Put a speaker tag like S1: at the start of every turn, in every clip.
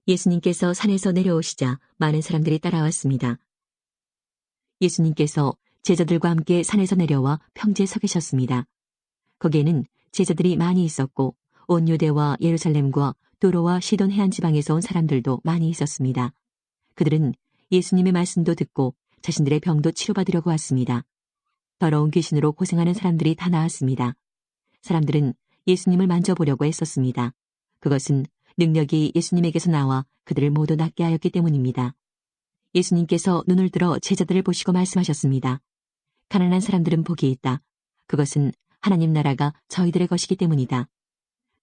S1: 예수님께서 산에서 내려오시자 많은 사람들이 따라왔습니다. 예수님께서 제자들과 함께 산에서 내려와 평지에 서 계셨습니다. 거기에는 제자들이 많이 있었고 온 유대와 예루살렘과 도로와 시돈 해안 지방에서 온 사람들도 많이 있었습니다. 그들은 예수님의 말씀도 듣고 자신들의 병도 치료받으려고 왔습니다. 더러운 귀신으로 고생하는 사람들이 다 나왔습니다. 사람들은 예수님을 만져보려고 애썼습니다. 그것은 능력이 예수님에게서 나와 그들을 모두 낫게 하였기 때문입니다. 예수님께서 눈을 들어 제자들을 보시고 말씀하셨습니다. 가난한 사람들은 복이 있다. 그것은 하나님 나라가 저희들의 것이기 때문이다.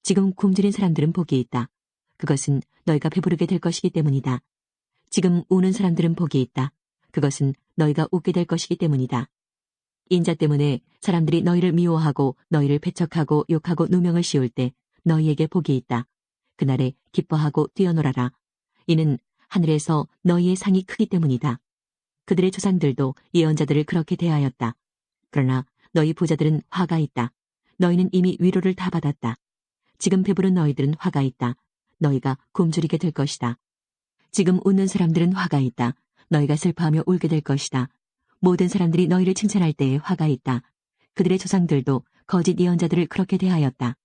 S1: 지금 굶주린 사람들은 복이 있다. 그것은 너희가 배부르게 될 것이기 때문이다. 지금 우는 사람들은 복이 있다. 그것은 너희가 웃게 될 것이기 때문이다. 인자 때문에 사람들이 너희를 미워하고 너희를 배척하고 욕하고 누명을 씌울 때 너희에게 복이 있다. 그날에 기뻐하고 뛰어놀아라. 이는 하늘에서 너희의 상이 크기 때문이다. 그들의 조상들도 예언자들을 그렇게 대하였다. 그러나 너희 부자들은 화가 있다. 너희는 이미 위로를 다 받았다. 지금 배부른 너희들은 화가 있다. 너희가 굶주리게 될 것이다. 지금 웃는 사람들은 화가 있다. 너희가 슬퍼하며 울게 될 것이다. 모든 사람들이 너희를 칭찬할 때에 화가 있다. 그들의 조상들도 거짓 예언자들을 그렇게 대하였다.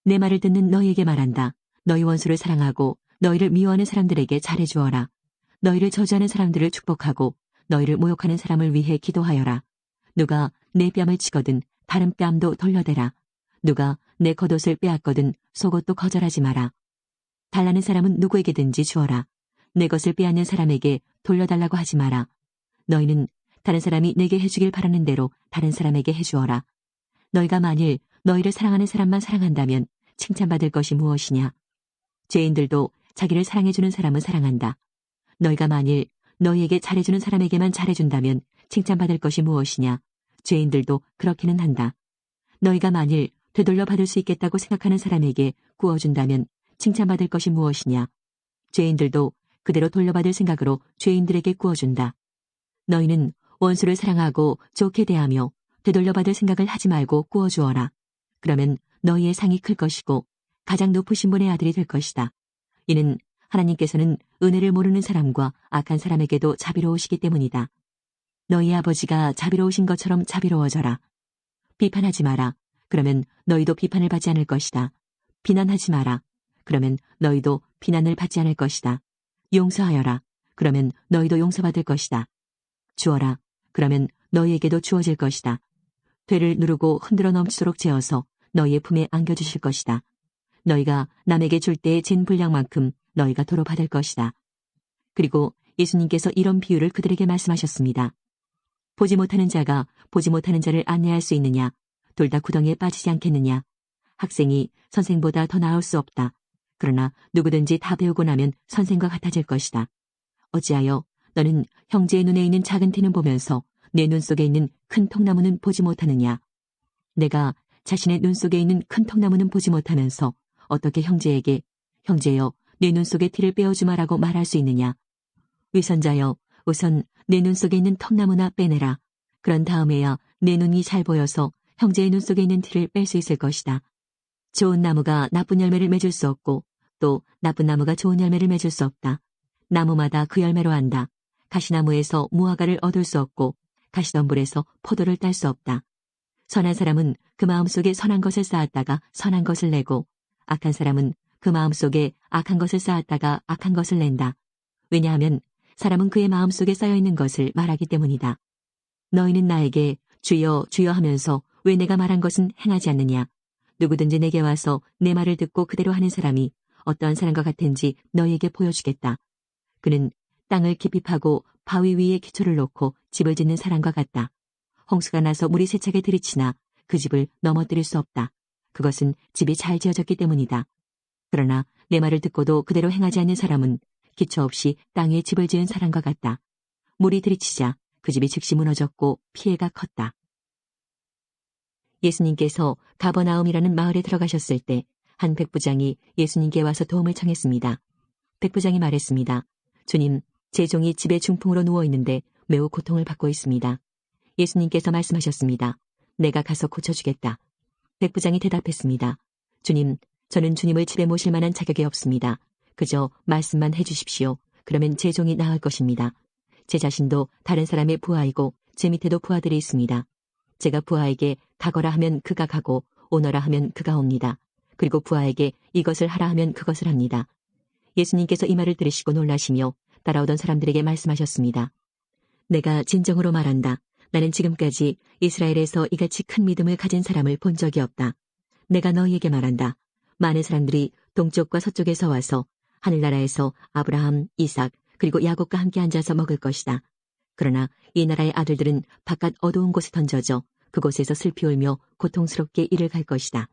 S1: 내 말을 듣는 너희에게 말한다. 너희 원수를 사랑하고 너희를 미워하는 사람들에게 잘해주어라. 너희를 저주하는 사람들을 축복하고 너희를 모욕하는 사람을 위해 기도하여라. 누가 내 뺨을 치거든 다른 뺨도 돌려대라. 누가 내 겉옷을 빼앗거든 속옷도 거절하지 마라. 달라는 사람은 누구에게든지 주어라. 내 것을 빼앗는 사람에게 돌려달라고 하지 마라. 너희는 다른 사람이 내게 해주길 바라는 대로 다른 사람에게 해주어라. 너희가 만일 너희를 사랑하는 사람만 사랑한다면 칭찬받을 것이 무엇이냐. 죄인들도 자기를 사랑해주는 사람은 사랑한다. 너희가 만일 너희에게 잘해주는 사람에게만 잘해준다면 칭찬받을 것이 무엇이냐. 죄인들도 그렇게는 한다. 너희가 만일 되돌려 받을 수 있겠다고 생각하는 사람에게 구워준다면 칭찬받을 것이 무엇이냐. 죄인들도 그대로 돌려받을 생각으로 죄인들에게 구워준다. 너희는 원수를 사랑하고 좋게 대하며 되돌려받을 생각을 하지 말고 구워주어라. 그러면 너희의 상이 클 것이고 가장 높으신 분의 아들이 될 것이다. 이는 하나님께서는 은혜를 모르는 사람과 악한 사람에게도 자비로우시기 때문이다. 너희 아버지가 자비로우신 것처럼 자비로워져라. 비판하지 마라. 그러면 너희도 비판을 받지 않을 것이다. 비난하지 마라. 그러면 너희도 비난을 받지 않을 것이다. 용서하여라. 그러면 너희도 용서받을 것이다. 주어라. 그러면 너희에게도 주어질 것이다. 되를 누르고 흔들어 넘치도록 재어서 너희의 품에 안겨주실 것이다. 너희가 남에게 줄 때의 진 분량만큼 너희가 도로 받을 것이다. 그리고 예수님께서 이런 비유를 그들에게 말씀하셨습니다. 보지 못하는 자가 보지 못하는 자를 안내할 수 있느냐? 둘 다 구덩이에 빠지지 않겠느냐? 학생이 선생보다 더 나을 수 없다. 그러나 누구든지 다 배우고 나면 선생과 같아질 것이다. 어찌하여 너는 형제의 눈에 있는 작은 티는 보면서 내 눈 속에 있는 큰 통나무는 보지 못하느냐? 내가 자신의 눈 속에 있는 큰 통나무는 보지 못하면서 어떻게 형제에게 형제여 내 눈 속의 티를 빼어주마라고 말할 수 있느냐? 위선자여 우선 내 눈 속에 있는 통나무나 빼내라. 그런 다음에야 내 눈이 잘 보여서 형제의 눈 속에 있는 티를 뺄 수 있을 것이다. 좋은 나무가 나쁜 열매를 맺을 수 없고 또 나쁜 나무가 좋은 열매를 맺을 수 없다. 나무마다 그 열매로 안다. 가시나무에서 무화과를 얻을 수 없고 가시덤불에서 포도를 딸 수 없다. 선한 사람은 그 마음속에 선한 것을 쌓았다가 선한 것을 내고 악한 사람은 그 마음속에 악한 것을 쌓았다가 악한 것을 낸다. 왜냐하면 사람은 그의 마음속에 쌓여있는 것을 말하기 때문이다. 너희는 나에게 주여 주여 하면서 왜 내가 말한 것은 행하지 않느냐. 누구든지 내게 와서 내 말을 듣고 그대로 하는 사람이 어떠한 사람과 같은지 너희에게 보여주겠다. 그는 땅을 깊이 파고 바위 위에 기초를 놓고 집을 짓는 사람과 같다. 홍수가 나서 물이 세차게 들이치나 그 집을 넘어뜨릴 수 없다. 그것은 집이 잘 지어졌기 때문이다. 그러나 내 말을 듣고도 그대로 행하지 않는 사람은 기초 없이 땅에 집을 지은 사람과 같다. 물이 들이치자 그 집이 즉시 무너졌고 피해가 컸다. 예수님께서 가버나움이라는 마을에 들어가셨을 때 한 백부장이 예수님께 와서 도움을 청했습니다. 백부장이 말했습니다. 주님, 제 종이 집에 중풍으로 누워있는데 매우 고통을 받고 있습니다. 예수님께서 말씀하셨습니다. 내가 가서 고쳐주겠다. 백부장이 대답했습니다. 주님, 저는 주님을 집에 모실 만한 자격이 없습니다. 그저 말씀만 해주십시오. 그러면 제 종이 나을 것입니다. 제 자신도 다른 사람의 부하이고 제 밑에도 부하들이 있습니다. 제가 부하에게 가거라 하면 그가 가고 오너라 하면 그가 옵니다. 그리고 부하에게 이것을 하라 하면 그것을 합니다. 예수님께서 이 말을 들으시고 놀라시며 따라오던 사람들에게 말씀하셨습니다. 내가 진정으로 말한다. 나는 지금까지 이스라엘에서 이같이 큰 믿음을 가진 사람을 본 적이 없다. 내가 너희에게 말한다. 많은 사람들이 동쪽과 서쪽에서 와서 하늘나라에서 아브라함, 이삭, 그리고 야곱과 함께 앉아서 먹을 것이다. 그러나 이 나라의 아들들은 바깥 어두운 곳에 던져져 그곳에서 슬피 울며 고통스럽게 이를 갈 것이다.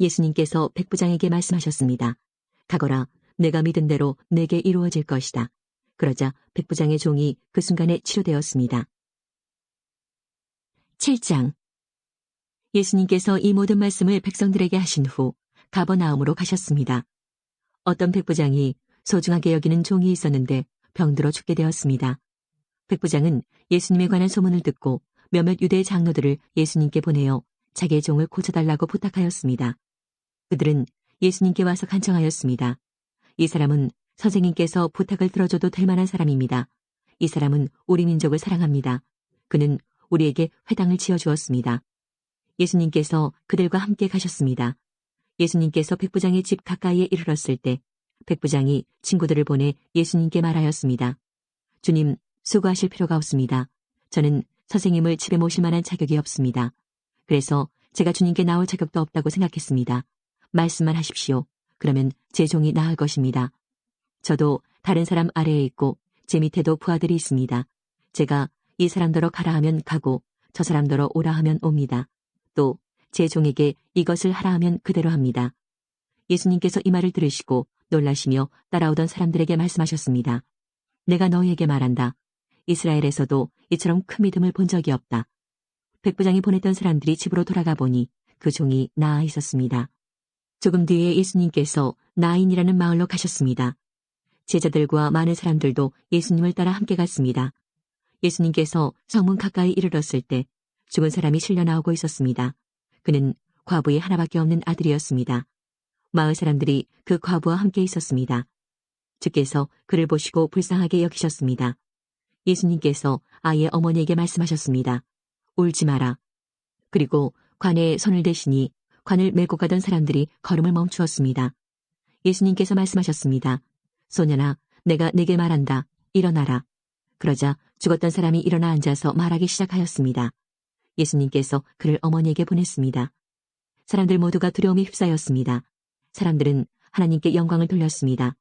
S1: 예수님께서 백부장에게 말씀하셨습니다. 가거라, 내가 믿은 대로 내게 이루어질 것이다. 그러자 백부장의 종이 그 순간에 치료되었습니다. 7장. 예수님께서 이 모든 말씀을 백성들에게 하신 후 가버나움으로 가셨습니다. 어떤 백부장이 소중하게 여기는 종이 있었는데 병들어 죽게 되었습니다. 백부장은 예수님에 관한 소문을 듣고 몇몇 유대 장로들을 예수님께 보내어 자기의 종을 고쳐달라고 부탁하였습니다. 그들은 예수님께 와서 간청하였습니다. 이 사람은 선생님께서 부탁을 들어줘도 될 만한 사람입니다. 이 사람은 우리 민족을 사랑합니다. 그는 우리에게 회당을 지어주었습니다. 예수님께서 그들과 함께 가셨습니다. 예수님께서 백부장의 집 가까이에 이르렀을 때 백부장이 친구들을 보내 예수님께 말하였습니다. 주님, 수고하실 필요가 없습니다. 저는 선생님을 집에 모실 만한 자격이 없습니다. 그래서 제가 주님께 나올 자격도 없다고 생각했습니다. 말씀만 하십시오. 그러면 제 종이 나을 것입니다. 저도 다른 사람 아래에 있고 제 밑에도 부하들이 있습니다. 제가 이 사람더러 가라 하면 가고 저 사람더러 오라 하면 옵니다. 또 제 종에게 이것을 하라 하면 그대로 합니다. 예수님께서 이 말을 들으시고 놀라시며 따라오던 사람들에게 말씀하셨습니다. 내가 너희에게 말한다. 이스라엘에서도 이처럼 큰 믿음을 본 적이 없다. 백부장이 보냈던 사람들이 집으로 돌아가 보니 그 종이 나아 있었습니다. 조금 뒤에 예수님께서 나인이라는 마을로 가셨습니다. 제자들과 많은 사람들도 예수님을 따라 함께 갔습니다. 예수님께서 성문 가까이 이르렀을 때 죽은 사람이 실려 나오고 있었습니다. 그는 과부의 하나밖에 없는 아들이었습니다. 마을 사람들이 그 과부와 함께 있었습니다. 주께서 그를 보시고 불쌍하게 여기셨습니다. 예수님께서 아이의 어머니에게 말씀하셨습니다. 울지 마라. 그리고 관에 손을 대시니 관을 메고 가던 사람들이 걸음을 멈추었습니다. 예수님께서 말씀하셨습니다. 소년아, 내가 네게 말한다. 일어나라. 그러자 죽었던 사람이 일어나 앉아서 말하기 시작하였습니다. 예수님께서 그를 어머니에게 보냈습니다. 사람들 모두가 두려움에 휩싸였습니다. 사람들은 하나님께 영광을 돌렸습니다.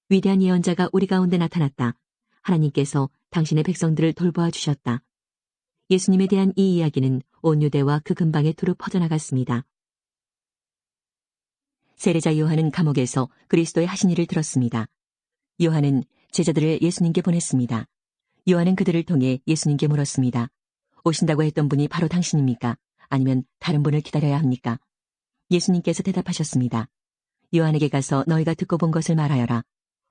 S1: 위대한 예언자가 우리 가운데 나타났다. 하나님께서 당신의 백성들을 돌보아 주셨다. 예수님에 대한 이 이야기는 온 유대와 그 근방에 두루 퍼져나갔습니다. 세례자 요한은 감옥에서 그리스도의 하신 일을 들었습니다. 요한은 제자들을 예수님께 보냈습니다. 요한은 그들을 통해 예수님께 물었습니다. 오신다고 했던 분이 바로 당신입니까? 아니면 다른 분을 기다려야 합니까? 예수님께서 대답하셨습니다. 요한에게 가서 너희가 듣고 본 것을 말하여라.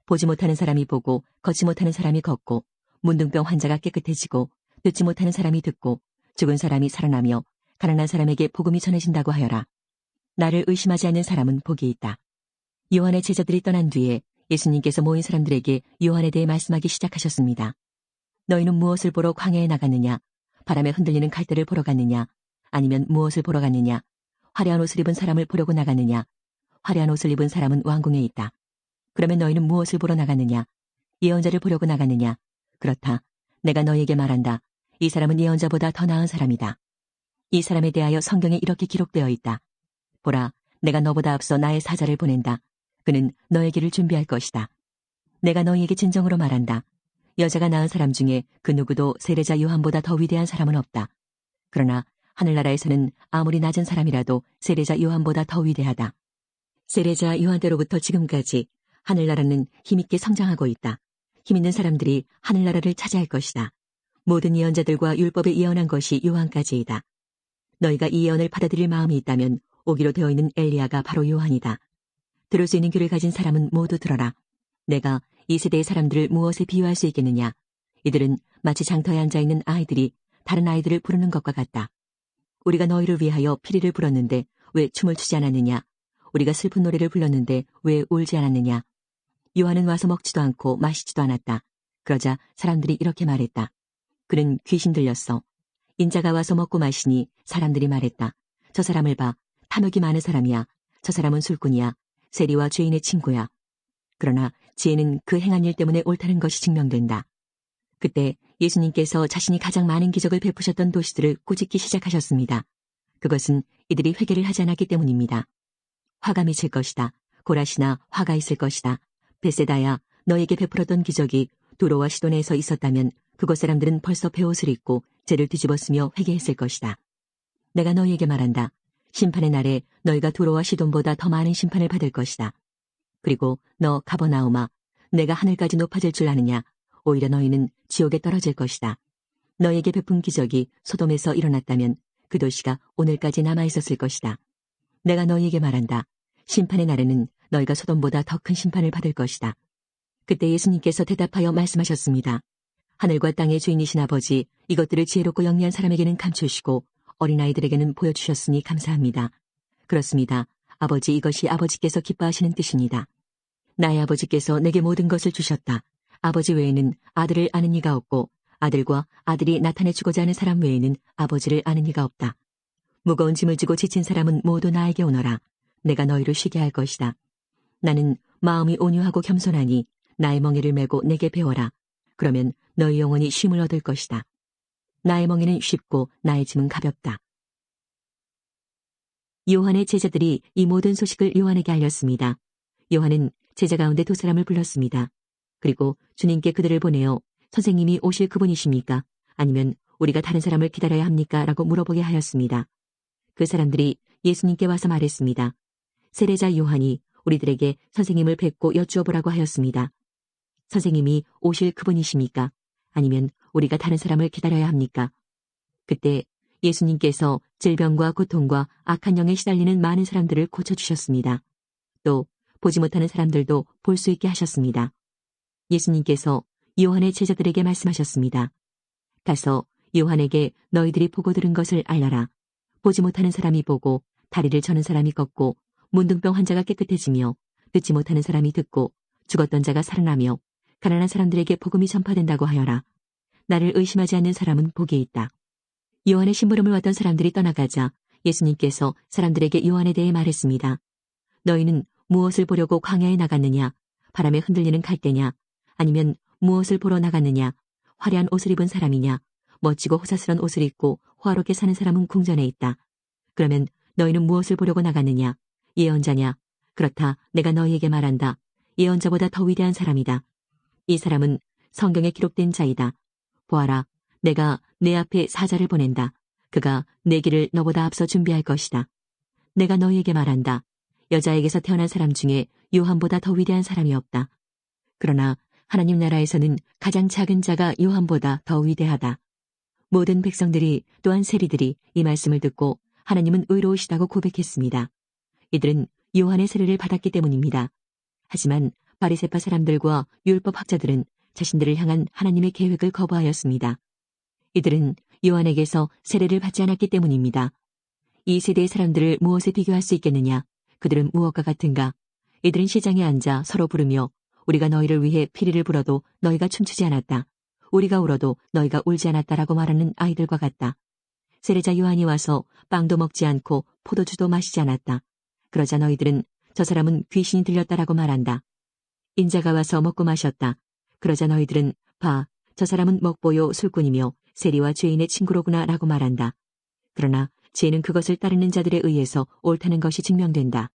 S1: 보지 못하는 사람이 보고 걷지 못하는 사람이 걷고 문둥병 환자가 깨끗해지고 듣지 못하는 사람이 듣고 죽은 사람이 살아나며 가난한 사람에게 복음이 전해진다고 하여라. 나를 의심하지 않는 사람은 복이 있다. 요한의 제자들이 떠난 뒤에 예수님께서 모인 사람들에게 요한에 대해 말씀하기 시작하셨습니다. 너희는 무엇을 보러 광야에 나갔느냐? 바람에 흔들리는 갈대를 보러 갔느냐? 아니면 무엇을 보러 갔느냐? 화려한 옷을 입은 사람을 보려고 나갔느냐? 화려한 옷을 입은 사람은 왕궁에 있다. 그러면 너희는 무엇을 보러 나갔느냐? 예언자를 보려고 나갔느냐? 그렇다. 내가 너희에게 말한다. 이 사람은 예언자보다 더 나은 사람이다. 이 사람에 대하여 성경에 이렇게 기록되어 있다. 보라, 내가 너보다 앞서 나의 사자를 보낸다. 그는 너의 길을 준비할 것이다. 내가 너희에게 진정으로 말한다. 여자가 낳은 사람 중에 그 누구도 세례자 요한보다 더 위대한 사람은 없다. 그러나 하늘나라에서는 아무리 낮은 사람이라도 세례자 요한보다 더 위대하다. 세례자 요한 때로부터 지금까지 하늘나라는 힘있게 성장하고 있다. 힘있는 사람들이 하늘나라를 차지할 것이다. 모든 예언자들과 율법에 예언한 것이 요한까지이다. 너희가 이 예언을 받아들일 마음이 있다면 오기로 되어 있는 엘리야가 바로 요한이다. 들을 수 있는 귀를 가진 사람은 모두 들어라. 내가 이 세대의 사람들을 무엇에 비유할 수 있겠느냐? 이들은 마치 장터에 앉아있는 아이들이 다른 아이들을 부르는 것과 같다. 우리가 너희를 위하여 피리를 불었는데 왜 춤을 추지 않았느냐? 우리가 슬픈 노래를 불렀는데 왜 울지 않았느냐? 요한은 와서 먹지도 않고 마시지도 않았다. 그러자 사람들이 이렇게 말했다. 그는 귀신 들렸어. 인자가 와서 먹고 마시니 사람들이 말했다. 저 사람을 봐. 탐욕이 많은 사람이야. 저 사람은 술꾼이야. 세리와 죄인의 친구야. 그러나 지혜는 그 행한 일 때문에 옳다는 것이 증명된다. 그때 예수님께서 자신이 가장 많은 기적을 베푸셨던 도시들을 꾸짖기 시작하셨습니다. 그것은 이들이 회개를 하지 않았기 때문입니다. 화가 미칠 것이다. 고라시나 화가 있을 것이다. 베세다야, 너에게 베풀었던 기적이 도로와 시돈에서 있었다면 그곳 사람들은 벌써 베옷을 입고 죄를 뒤집었으며 회개했을 것이다. 내가 너희에게 말한다. 심판의 날에 너희가 도로와 시돈보다 더 많은 심판을 받을 것이다. 그리고 너 가버나움아, 내가 하늘까지 높아질 줄 아느냐? 오히려 너희는 지옥에 떨어질 것이다. 너희에게 베푼 기적이 소돔에서 일어났다면 그 도시가 오늘까지 남아있었을 것이다. 내가 너희에게 말한다. 심판의 날에는 너희가 소돔보다 더 큰 심판을 받을 것이다. 그때 예수님께서 대답하여 말씀하셨습니다. 하늘과 땅의 주인이신 아버지, 이것들을 지혜롭고 영리한 사람에게는 감추시고 어린아이들에게는 보여주셨으니 감사합니다. 그렇습니다. 아버지, 이것이 아버지께서 기뻐하시는 뜻입니다. 나의 아버지께서 내게 모든 것을 주셨다. 아버지 외에는 아들을 아는 이가 없고 아들과 아들이 나타내주고자 하는 사람 외에는 아버지를 아는 이가 없다. 무거운 짐을 지고 지친 사람은 모두 나에게 오너라. 내가 너희를 쉬게 할 것이다. 나는 마음이 온유하고 겸손하니 나의 멍에를 메고 내게 배워라. 그러면 너희 영혼이 쉼을 얻을 것이다. 나의 멍에는 쉽고 나의 짐은 가볍다. 요한의 제자들이 이 모든 소식을 요한에게 알렸습니다. 요한은 제자 가운데 두 사람을 불렀습니다. 그리고 주님께 그들을 보내어 선생님이 오실 그분이십니까? 아니면 우리가 다른 사람을 기다려야 합니까? 라고 물어보게 하였습니다. 그 사람들이 예수님께 와서 말했습니다. 세례자 요한이 우리들에게 선생님을 뵙고 여쭈어보라고 하였습니다. 선생님이 오실 그분이십니까? 아니면 우리가 다른 사람을 기다려야 합니까? 그때 예수님께서 질병과 고통과 악한 영에 시달리는 많은 사람들을 고쳐주셨습니다. 또 보지 못하는 사람들도 볼 수 있게 하셨습니다. 예수님께서 요한의 제자들에게 말씀하셨습니다. 가서 요한에게 너희들이 보고 들은 것을 알려라. 보지 못하는 사람이 보고 다리를 저는 사람이 걷고 문둥병 환자가 깨끗해지며 듣지 못하는 사람이 듣고 죽었던 자가 살아나며 가난한 사람들에게 복음이 전파된다고 하여라. 나를 의심하지 않는 사람은 복이 있다. 요한의 심부름을 왔던 사람들이 떠나가자 예수님께서 사람들에게 요한에 대해 말했습니다. 너희는 무엇을 보려고 광야에 나갔느냐? 바람에 흔들리는 갈대냐? 아니면 무엇을 보러 나갔느냐? 화려한 옷을 입은 사람이냐? 멋지고 호사스러운 옷을 입고 호화롭게 사는 사람은 궁전에 있다. 그러면 너희는 무엇을 보려고 나갔느냐? 예언자냐? 그렇다. 내가 너희에게 말한다. 예언자보다 더 위대한 사람이다. 이 사람은 성경에 기록된 자이다. 보아라, 내가 내 앞에 사자를 보낸다. 그가 내 길을 너보다 앞서 준비할 것이다. 내가 너희에게 말한다. 여자에게서 태어난 사람 중에 요한보다 더 위대한 사람이 없다. 그러나 하나님 나라에서는 가장 작은 자가 요한보다 더 위대하다. 모든 백성들이 또한 세리들이 이 말씀을 듣고 하나님은 의로우시다고 고백했습니다. 이들은 요한의 세례를 받았기 때문입니다. 하지만 바리새파 사람들과 율법 학자들은 자신들을 향한 하나님의 계획을 거부하였습니다. 이들은 요한에게서 세례를 받지 않았기 때문입니다. 이 세대의 사람들을 무엇에 비교할 수 있겠느냐? 그들은 무엇과 같은가? 이들은 시장에 앉아 서로 부르며 우리가 너희를 위해 피리를 불어도 너희가 춤추지 않았다. 우리가 울어도 너희가 울지 않았다라고 말하는 아이들과 같다. 세례자 요한이 와서 빵도 먹지 않고 포도주도 마시지 않았다. 그러자 너희들은 저 사람은 귀신이 들렸다라고 말한다. 인자가 와서 먹고 마셨다. 그러자 너희들은 봐, 저 사람은 먹보요 술꾼이며 세리와 죄인의 친구로구나 라고 말한다. 그러나 죄는 그것을 따르는 자들에 의해서 옳다는 것이 증명된다.